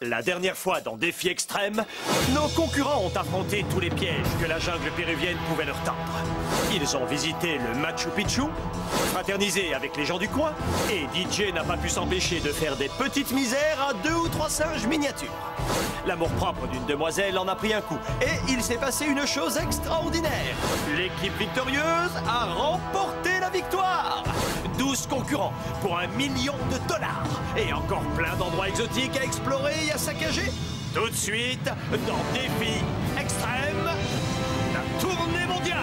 La dernière fois, dans Défi Extrême, nos concurrents ont affronté tous les pièges que la jungle péruvienne pouvait leur tendre. Ils ont visité le Machu Picchu, fraternisé avec les gens du coin, et DJ n'a pas pu s'empêcher de faire des petites misères à 2 ou 3 singes miniatures. L'amour-propre d'une demoiselle en a pris un coup, et il s'est passé une chose extraordinaire. L'équipe victorieuse a remporté la victoire. 12 concurrents pour $1 million, et encore plein d'endroits exotiques à explorer et à saccager. Tout de suite, dans Défi Extrême, la tournée mondiale.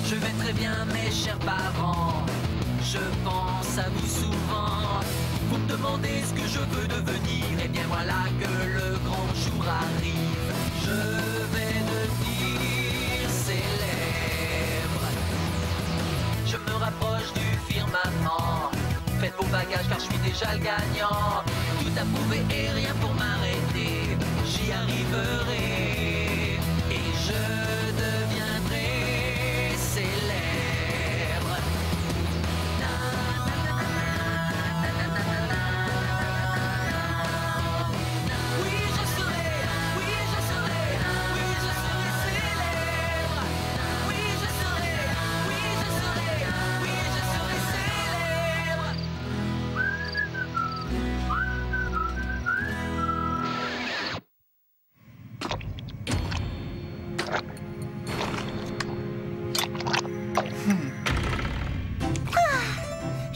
Je vais très bien, mes chers parents. Je pense à vous souvent. Vous me demandez ce que je veux devenir. Et bien voilà que le grand jour arrive. Je vais devenir célèbre. Je me rapproche du firmament. Faites vos bagages car je suis déjà le gagnant. Tout à prouver et rien pour m'arrêter. J'y arriverai. Et je deviendrai célèbre.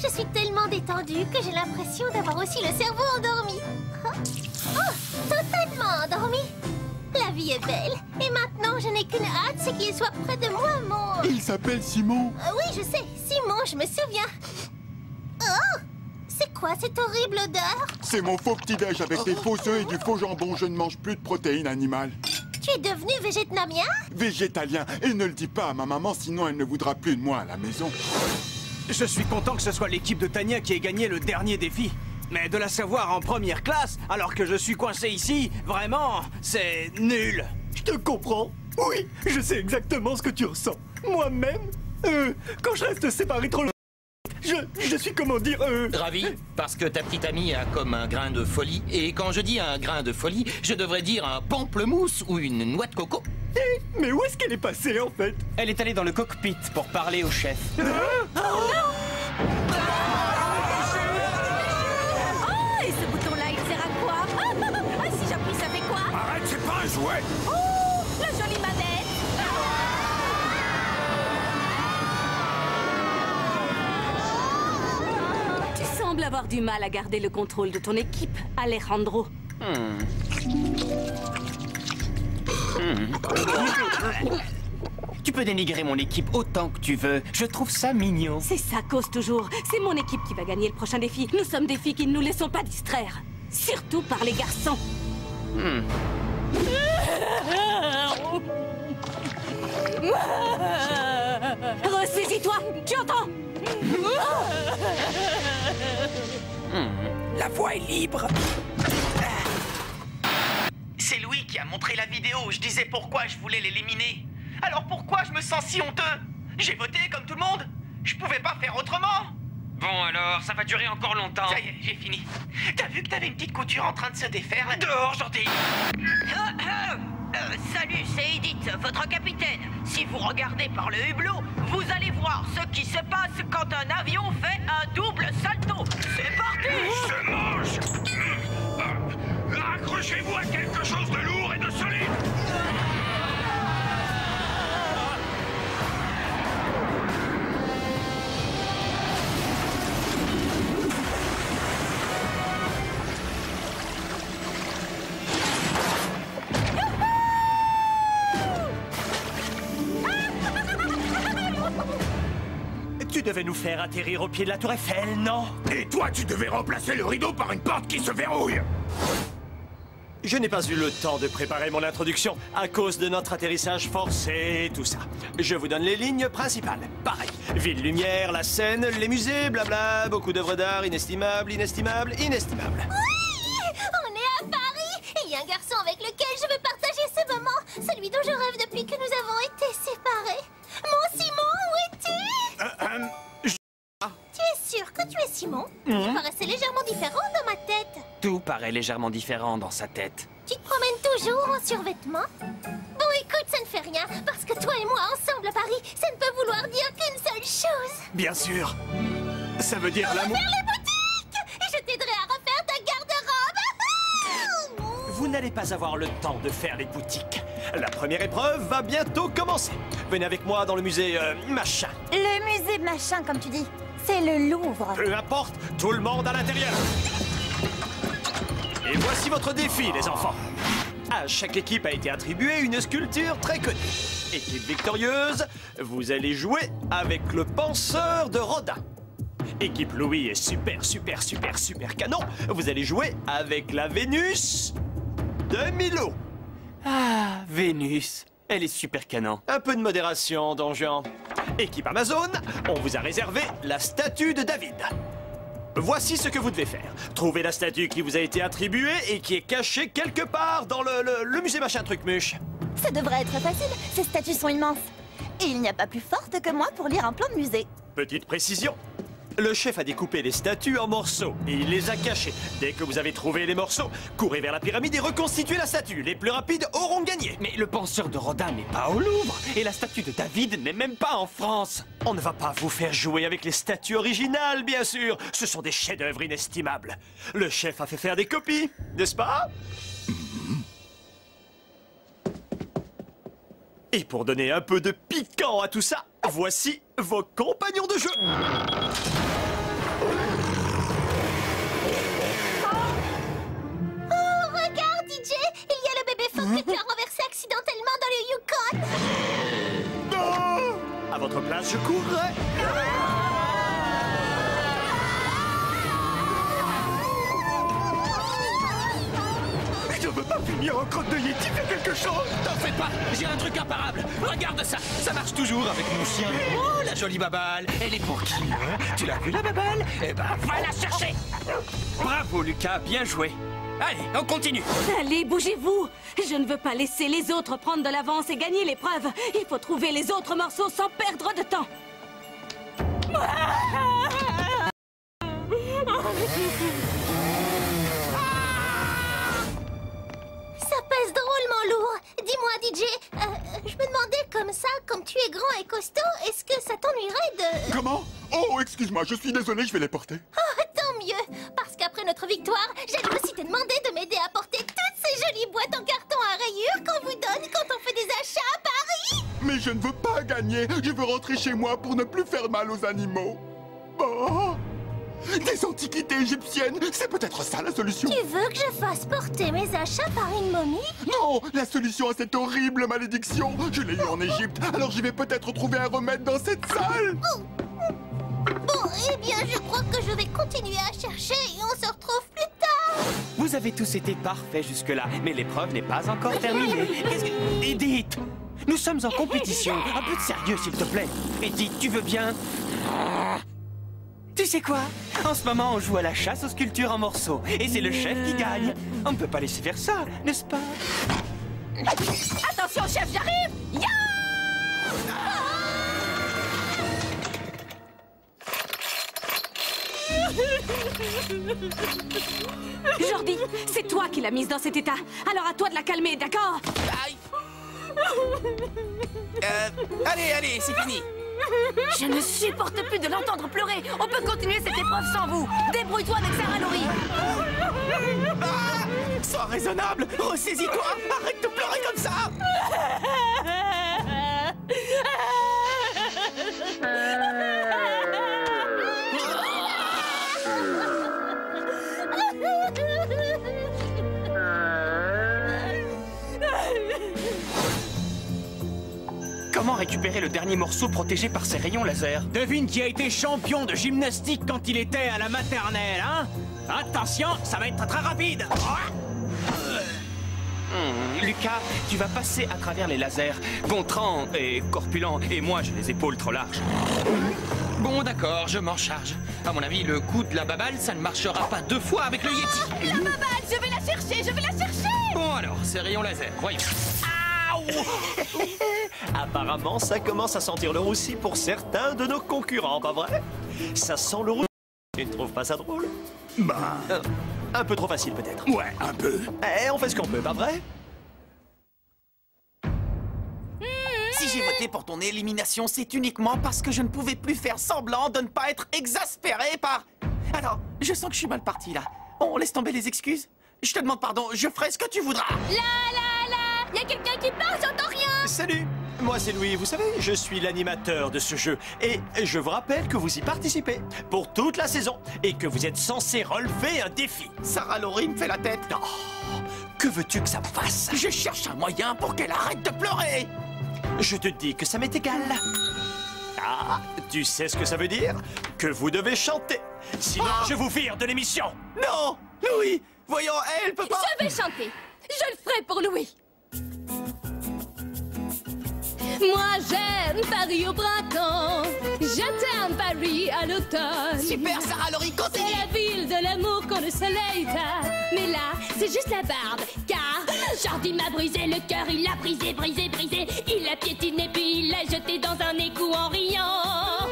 Je suis tellement détendue que j'ai l'impression d'avoir aussi le cerveau endormi. Oh, totalement endormi. La vie est belle. Et maintenant, je n'ai qu'une hâte, c'est qu'il soit près de moi, mon... Il s'appelle Simon. Oui, je sais. Simon, je me souviens. Oh, c'est quoi cette horrible odeur? C'est mon faux petit-déj avec des faux œufs et du faux jambon. Je ne mange plus de protéines animales. Tu es devenu végétalien? Végétalien. Et ne le dis pas à ma maman, sinon elle ne voudra plus de moi à la maison. Je suis content que ce soit l'équipe de Tania qui ait gagné le dernier défi. Mais de la savoir en première classe, alors que je suis coincé ici, vraiment, c'est nul. Je te comprends. Oui, je sais exactement ce que tu ressens. Moi-même, quand je reste séparé trop longtemps, je suis, comment dire, Ravi, parce que ta petite amie a comme un grain de folie. Et quand je dis un grain de folie, je devrais dire un pamplemousse ou une noix de coco. Mais où est-ce qu'elle est passée, en fait? Elle est allée dans le cockpit pour parler au chef. Oh, et ce bouton-là, il sert à quoi? Ah, si j'appuie, ça fait quoi? Arrête, c'est pas un jouet. Oh, la jolie manette. Tu sembles avoir du mal à garder le contrôle de ton équipe, Alejandro. Tu peux dénigrer mon équipe autant que tu veux. Je trouve ça mignon. C'est ça, cause toujours. C'est mon équipe qui va gagner le prochain défi. Nous sommes des filles qui ne nous laissons pas distraire. Surtout par les garçons. Ressaisis-toi, tu entends? La voie est libre. C'est Louis qui a montré la vidéo où je disais pourquoi je voulais l'éliminer. Alors pourquoi je me sens si honteux? J'ai voté comme tout le monde. Je pouvais pas faire autrement. Bon alors, ça va durer encore longtemps. Ça y est, j'ai fini. T'as vu que t'avais une petite couture en train de se défaire là? Dehors, gentil. Salut, c'est Edith, votre capitaine. Si vous regardez par le hublot, vous allez voir ce qui se passe quand un avion fait un double salto. C'est parti! Je mange. Accrochez-vous à quelque chose de lourd et de solide. Tu devais nous faire atterrir au pied de la tour Eiffel, non? Et toi, tu devais remplacer le rideau par une porte qui se verrouille. Je n'ai pas eu le temps de préparer mon introduction à cause de notre atterrissage forcé et tout ça. Je vous donne les lignes principales. Pareil. Ville Lumière, la Seine, les musées, blabla, beaucoup d'œuvres d'art inestimables, inestimables, inestimables. Oui! On est à Paris! Et il y a un garçon avec lequel je veux partager ce moment. Celui dont je rêve depuis que nous avons été séparés. Mon Simon, où es-tu? que tu es Simon, tu paraissais légèrement différent dans ma tête. Tout paraît légèrement différent dans sa tête. Tu te promènes toujours en survêtement? Bon, écoute, ça ne fait rien, parce que toi et moi, ensemble à Paris, ça ne peut vouloir dire qu'une seule chose. Bien sûr. Ça veut dire l'amour... Refaire les boutiques! Et je t'aiderai à refaire ta garde-robe. Vous n'allez pas avoir le temps de faire les boutiques. La première épreuve va bientôt commencer. Venez avec moi dans le musée machin. Le musée machin, comme tu dis. C'est le Louvre. Peu importe, tout le monde à l'intérieur. Et voici votre défi, les enfants. À chaque équipe a été attribuée une sculpture très connue. Équipe victorieuse, vous allez jouer avec le penseur de Rodin. Équipe Louis est super canon. Vous allez jouer avec la Vénus de Milo. Ah, Vénus. Elle est super canon. Un peu de modération, Don Juan. Équipe Amazon, on vous a réservé la statue de David. Voici ce que vous devez faire. Trouvez la statue qui vous a été attribuée et qui est cachée quelque part dans le musée machin truc muche. Ça devrait être facile, ces statues sont immenses. Et il n'y a pas plus forte que moi pour lire un plan de musée. Petite précision. Le chef a découpé les statues en morceaux et il les a cachées. Dès que vous avez trouvé les morceaux, courez vers la pyramide et reconstituez la statue. Les plus rapides auront gagné. Mais le penseur de Rodin n'est pas au Louvre et la statue de David n'est même pas en France. On ne va pas vous faire jouer avec les statues originales, bien sûr. Ce sont des chefs-d'œuvre inestimables. Le chef a fait faire des copies, n'est-ce pas? Et pour donner un peu de piquant à tout ça, voici vos compagnons de jeu. Oh, regarde, DJ, il y a le bébé phoque que tu as renversé accidentellement dans le Yukon. Non! À votre place, je courrai. Je veux pas finir en crotte de Yeti, fais quelque chose. T'en fais pas, j'ai un truc imparable. Regarde ça, ça marche toujours avec mon chien. Oh, la jolie babale. Elle est pour qui, hein? Tu l'as vu, la babale? Eh ben, va la chercher. Bravo, Lucas, bien joué. Allez, on continue. Allez, bougez-vous. Je ne veux pas laisser les autres prendre de l'avance et gagner l'épreuve. Il faut trouver les autres morceaux sans perdre de temps. Ça pèse drôlement lourd. Dis-moi, DJ, je me demandais comme ça, comme tu es grand et costaud, est-ce que ça t'ennuierait de... Comment? Oh, excuse-moi, je suis désolé, je vais les porter. Oh, tant mieux. Parce qu'après notre victoire, j'allais aussi te demander de m'aider à porter toutes ces jolies boîtes en carton à rayures qu'on vous donne quand on fait des achats à Paris. Mais je ne veux pas gagner. Je veux rentrer chez moi pour ne plus faire mal aux animaux. Oh! Des antiquités égyptiennes, c'est peut-être ça la solution. Tu veux que je fasse porter mes achats par une momie? Non, la solution à cette horrible malédiction, je l'ai eue en Égypte, alors j'y vais peut-être trouver un remède dans cette salle. Bon, eh bien, je crois que je vais continuer à chercher et on se retrouve plus tard. Vous avez tous été parfaits jusque-là, mais l'épreuve n'est pas encore terminée. Qu'est-ce que... Edith, nous sommes en compétition. Un peu de sérieux, s'il te plaît. Edith, tu veux bien? Tu sais quoi? En ce moment, on joue à la chasse aux sculptures en morceaux. Et c'est le chef qui gagne. On ne peut pas laisser faire ça, n'est-ce pas? Attention, chef, j'arrive! Ya! Jordi, c'est toi qui l'as mise dans cet état. Alors à toi de la calmer, d'accord? Aïe. Allez, c'est fini. Je ne supporte plus de l'entendre pleurer. On peut continuer cette épreuve sans vous. Débrouille-toi avec Sarah Laurie. Ah, sois raisonnable. Ressaisis-toi. Arrête de pleurer comme ça. Comment récupérer le dernier morceau protégé par ces rayons laser? Devine qui a été champion de gymnastique quand il était à la maternelle, hein? Attention, ça va être très rapide. Lucas, tu vas passer à travers les lasers. Gontran est corpulent et moi j'ai les épaules trop larges. Bon, d'accord, je m'en charge. À mon avis, le coup de la babale, ça ne marchera pas deux fois avec le Yeti. La babale, je vais la chercher, je vais la chercher. Bon alors, ces rayons laser, voyons. Apparemment, ça commence à sentir le roussi pour certains de nos concurrents, pas vrai? Ça sent le roussi Tu ne trouves pas ça drôle? Bah... un peu trop facile peut-être. Ouais, un peu. Eh, on fait ce qu'on peut, pas vrai? Si j'ai voté pour ton élimination, c'est uniquement parce que je ne pouvais plus faire semblant de ne pas être exaspéré par... Attends, je sens que je suis mal parti, là. On laisse tomber les excuses. Je te demande pardon, je ferai ce que tu voudras. Là, y a quelqu'un qui parle, j'entends rien. Salut, moi c'est Louis, vous savez, je suis l'animateur de ce jeu. Et je vous rappelle que vous y participez pour toute la saison et que vous êtes censé relever un défi. Sarah Laurie me fait la tête. Oh, que veux-tu que ça fasse? Je cherche un moyen pour qu'elle arrête de pleurer. Je te dis que ça m'est égal. Ah, tu sais ce que ça veut dire? Que vous devez chanter. Sinon, je vous vire de l'émission. Non, Louis, voyons, elle peut pas... Je vais chanter. Je le ferai pour Louis. Moi j'aime Paris au printemps, j'aime Paris à l'automne. Super Sarah Laurie, continue. C'est la ville de l'amour quand le soleil tape. Mais là, c'est juste la barbe, car Jordi m'a brisé le cœur, il l'a brisé, il l'a piétiné puis il l'a jeté dans un égout en riant.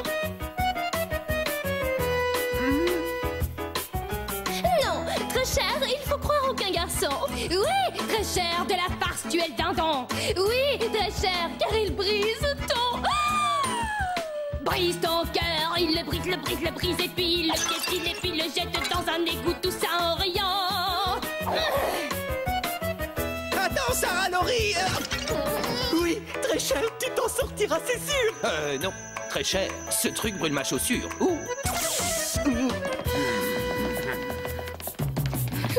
Non, très cher, il faut croire aucun garçon. Oui, très cher, de la farce, tu es le dindon. Oui, très cher, car il brise ton... Brise ton cœur, il le brise, et puis il le piétine, et puis le jette dans un égout, tout ça en riant. Attends, Sarah Laurie. Oui, très cher, tu t'en sortiras, c'est sûr. Non, très cher, ce truc brûle ma chaussure. Ouh.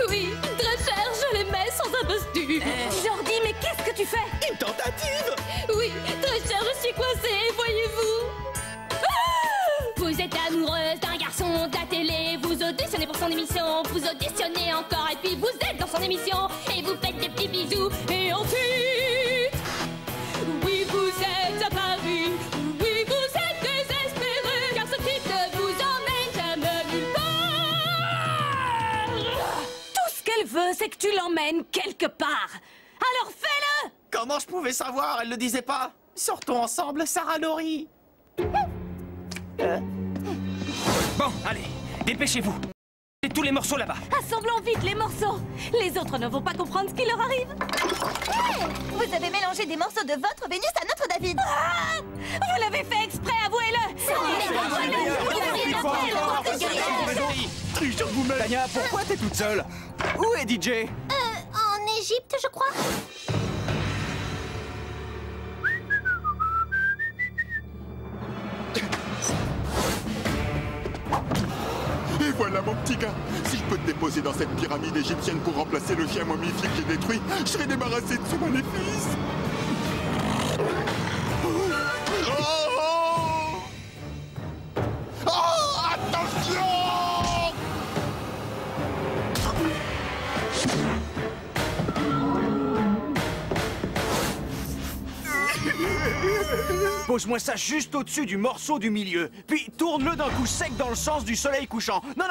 Oui, très cher, je les mets sans imposture. Jordi, mais qu'est-ce que tu fais? Une tentative. Oui, très cher, je suis coincée, voyez-vous. Vous êtes amoureuse d'un garçon de la télé, vous auditionnez pour son émission, vous auditionnez encore, et puis vous êtes dans son émission, et vous faites des petits bisous, et ensuite... Oui, vous êtes à Paris, oui, vous êtes désespéré, car ce type ne vous emmène jamais nulle part. Tout ce qu'elle veut, c'est que tu l'emmènes quelque part. Alors fais-le! Comment je pouvais savoir? Elle le disait pas. Sortons ensemble, Sarah Laurie. Bon, allez, dépêchez-vous. Et tous les morceaux là-bas. Assemblons vite les morceaux. Les autres ne vont pas comprendre ce qui leur arrive. Hey, vous avez mélangé des morceaux de votre Vénus à notre David. Ah, vous l'avez fait exprès, avouez-le. Tania, pourquoi t'es toute seule? Où est DJ? En Égypte, je crois. Et voilà mon petit gars. Si je peux te déposer dans cette pyramide égyptienne pour remplacer le chien momifié que j'ai détruit, je serai débarrassé de ce maléfice. Oh, attention! Pose-moi ça juste au-dessus du morceau du milieu, puis tourne-le d'un coup sec dans le sens du soleil couchant. Non,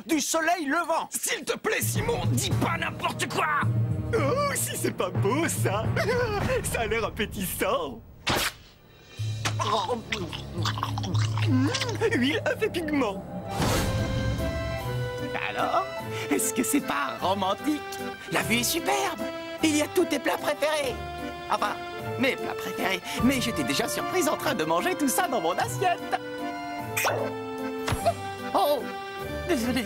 du soleil levant. S'il te plaît, Simon, dis pas n'importe quoi. Oh, si c'est pas beau, ça. Ça a l'air appétissant. Huile à fait pigment. Alors, est-ce que c'est pas romantique? La vue est superbe. Il y a tous tes plats préférés. Enfin, mes plats préférés. Mais j'étais déjà surprise en train de manger tout ça dans mon assiette. Oh, désolé.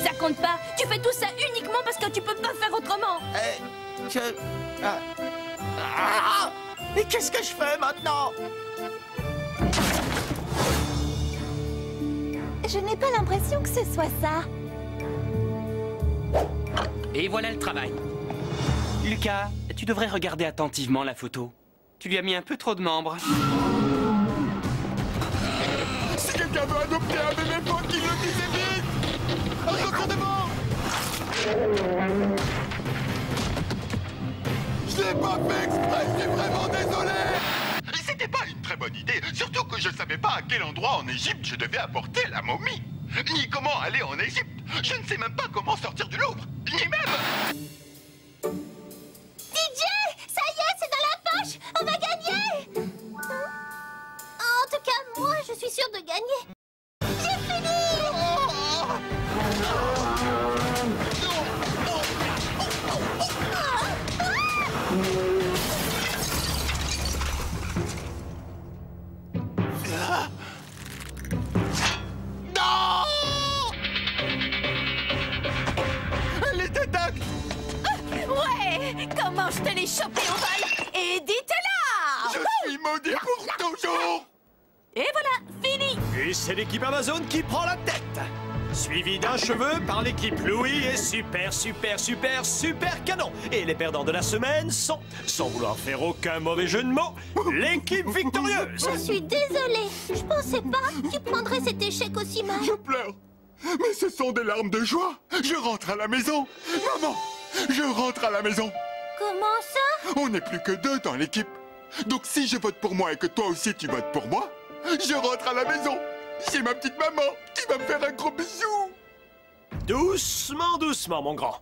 Ça compte pas. Tu fais tout ça uniquement parce que tu peux pas faire autrement. Mais qu'est-ce que je fais maintenant? Je n'ai pas l'impression que ce soit ça. Et voilà le travail. Lucas, tu devrais regarder attentivement la photo. Tu lui as mis un peu trop de membres. Si quelqu'un veut adopter un bébé faune, qu'il le dise vite! Attention devant! Je l'ai pas fait exprès, je suis vraiment désolé! C'était pas une très bonne idée, surtout que je savais pas à quel endroit en Égypte je devais apporter la momie. Ni comment aller en Égypte. Je ne sais même pas comment sortir du Louvre. Ni même... DJ, ça y est, c'est dans la poche. On va gagner. En tout cas, moi, je suis sûre de gagner. J'ai fini! Non! Elle est intacte! Ouais! Comment je te l'ai chopé au vol? Et dites-la! Je suis maudit pour toujours! Et voilà, fini! Et c'est l'équipe Amazon qui prend la tête. Suivi d'un cheveu par l'équipe Louis et super canon. Et les perdants de la semaine sont, sans vouloir faire aucun mauvais jeu de mots, l'équipe victorieuse. Je suis désolée. Je pensais pas que tu prendrais cet échec aussi mal. Je pleure. Mais ce sont des larmes de joie. Je rentre à la maison. Maman, je rentre à la maison. Comment ça? On n'est plus que 2 dans l'équipe. Donc si je vote pour moi et que toi aussi tu votes pour moi, je rentre à la maison. J'ai ma petite maman qui va me faire un gros bisou. Doucement, doucement, mon grand.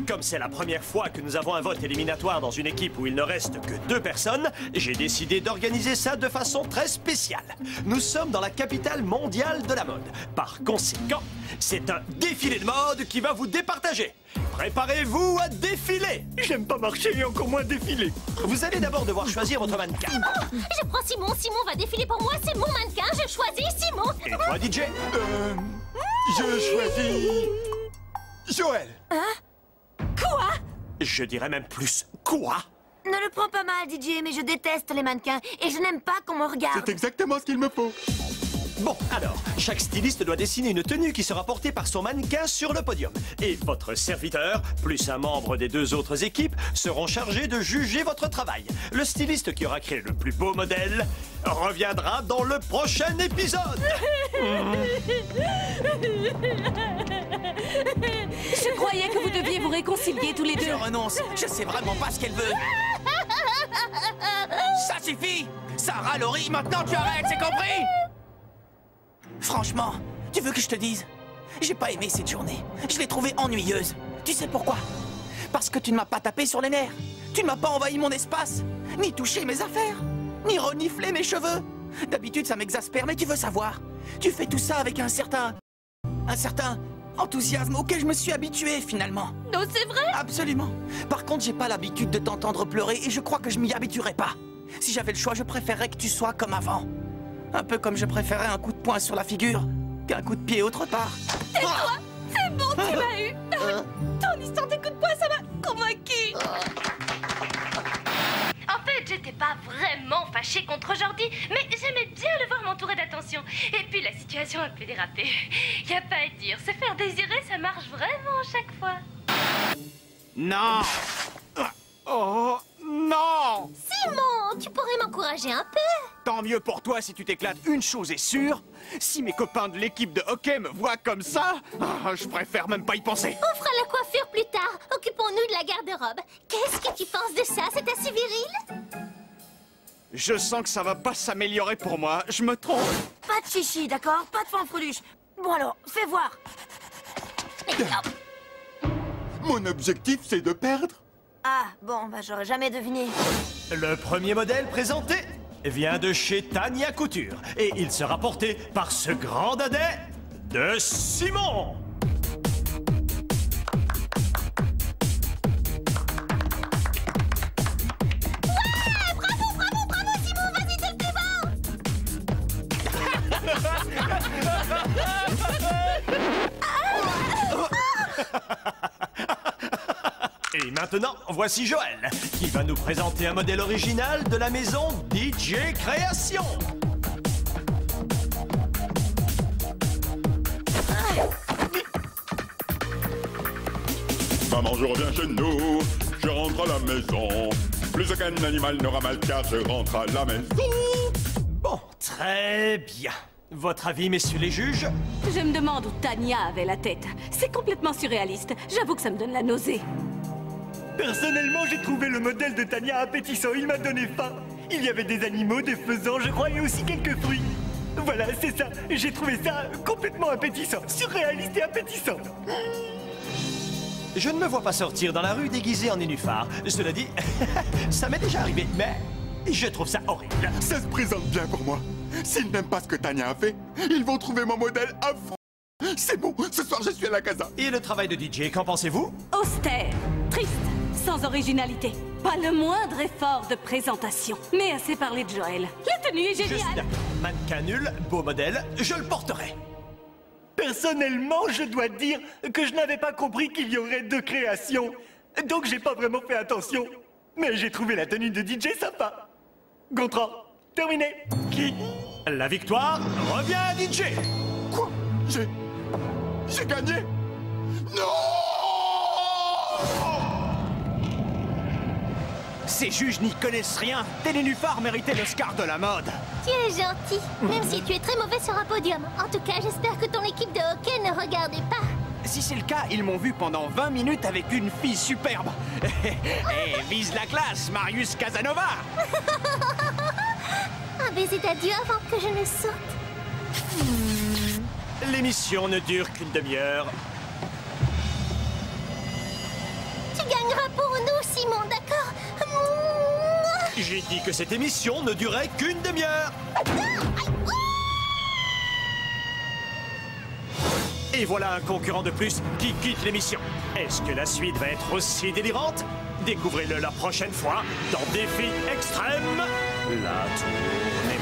Comme c'est la première fois que nous avons un vote éliminatoire dans une équipe où il ne reste que 2 personnes, j'ai décidé d'organiser ça de façon très spéciale. Nous sommes dans la capitale mondiale de la mode. Par conséquent, c'est un défilé de mode qui va vous départager. Préparez-vous à défiler. J'aime pas marcher et encore moins défiler. Vous allez d'abord devoir choisir votre mannequin. Simon! Je prends Simon. Simon va défiler pour moi. C'est mon mannequin. Je choisis Simon. Et toi, DJ? Je choisis... Joël. Hein? Quoi? Je dirais même plus quoi? Ne le prends pas mal, DJ, mais je déteste les mannequins et je n'aime pas qu'on me regarde. C'est exactement ce qu'il me faut. Bon, alors, chaque styliste doit dessiner une tenue qui sera portée par son mannequin sur le podium. Et votre serviteur, plus un membre des 2 autres équipes, seront chargés de juger votre travail. Le styliste qui aura créé le plus beau modèle reviendra dans le prochain épisode. Je croyais que vous deviez vous réconcilier tous les 2. Je renonce. Je sais vraiment pas ce qu'elle veut. Ça suffit. Sarah, Laurie, maintenant tu arrêtes, c'est compris? Franchement, tu veux que je te dise? J'ai pas aimé cette journée. Je l'ai trouvée ennuyeuse. Tu sais pourquoi? Parce que tu ne m'as pas tapé sur les nerfs. Tu ne m'as pas envahi mon espace, ni touché mes affaires, ni reniflé mes cheveux. D'habitude, ça m'exaspère, mais tu veux savoir? Tu fais tout ça avec un certain enthousiasme auquel je me suis habitué, finalement. Non, c'est vrai? Absolument. Par contre, j'ai pas l'habitude de t'entendre pleurer et je crois que je m'y habituerai pas. Si j'avais le choix, je préférerais que tu sois comme avant. Un peu comme je préférais un coup de poing sur la figure qu'un coup de pied autre part. Tais-toi! C'est bon, tu m'as eu! Ton histoire des coups de poing, ça m'a convaincu! En fait, j'étais pas vraiment fâchée contre Jordi, mais j'aimais bien le voir m'entourer d'attention. Et puis la situation a un peu dérapé. Y a pas à dire, se faire désirer, ça marche vraiment à chaque fois. Non! Oh, non! Simon, tu pourrais m'encourager un peu? Tant mieux pour toi si tu t'éclates. Une chose est sûre, si mes copains de l'équipe de hockey me voient comme ça, je préfère même pas y penser. On fera la coiffure plus tard. Occupons-nous de la garde-robe. Qu'est-ce que tu penses de ça? C'est assez viril? Je sens que ça va pas s'améliorer pour moi. Je me trompe. Pas de chichi, d'accord? Pas de fanfreluche. Bon alors, fais voir. Mon objectif, c'est de perdre. Ah, bon, bah j'aurais jamais deviné. Le premier modèle présenté vient de chez Tania Couture et il sera porté par ce grand dadais de Simon. Ouais! Bravo, Simon! Vas-y, t'es le plus Et maintenant, voici Joël, qui va nous présenter un modèle original de la maison DJ Création. Maman, je reviens chez nous. Je rentre à la maison. Plus aucun animal n'aura mal car je rentre à la maison. Bon, très bien. Votre avis, messieurs les juges? Je me demande où Tania avait la tête. C'est complètement surréaliste. J'avoue que ça me donne la nausée. Personnellement, j'ai trouvé le modèle de Tania appétissant. Il m'a donné faim. Il y avait des animaux, des faisans, je crois, et aussi quelques fruits. Voilà, c'est ça. J'ai trouvé ça complètement appétissant. Surréaliste et appétissant. Je ne me vois pas sortir dans la rue déguisé en nénuphar. Cela dit, ça m'est déjà arrivé, mais je trouve ça horrible. Ça se présente bien pour moi. S'ils n'aiment pas ce que Tania a fait, ils vont trouver mon modèle affreux. C'est bon, ce soir je suis à la casa. Et le travail de DJ, qu'en pensez-vous? Austère, triste, sans originalité. Pas le moindre effort de présentation. Mais assez parlé de Joël. La tenue est Je suis géniale. d'accord. Mannequin nul, beau modèle, je le porterai. Personnellement, je dois dire que je n'avais pas compris qu'il y aurait 2 créations. Donc j'ai pas vraiment fait attention. Mais j'ai trouvé la tenue de DJ sympa. Contrat, terminé. Qui? La victoire revient à DJ. Quoi? J'ai gagné? Non! Ces juges n'y connaissent rien. Tes nénuphars méritaient l'Oscar de la mode. Tu es gentil, même si tu es très mauvais sur un podium. En tout cas, j'espère que ton équipe de hockey ne regardait pas. Si c'est le cas, ils m'ont vu pendant 20 minutes avec une fille superbe. Et vise la classe, Marius Casanova. Un baiser d'adieu avant que je ne saute. L'émission ne dure qu'une demi-heure. Tu gagneras pour nous, Simon, d'accord? J'ai dit que cette émission ne durait qu'une demi-heure. Et voilà un concurrent de plus qui quitte l'émission. Est-ce que la suite va être aussi délirante? Découvrez-le la prochaine fois dans Défi Extrême, la tournée.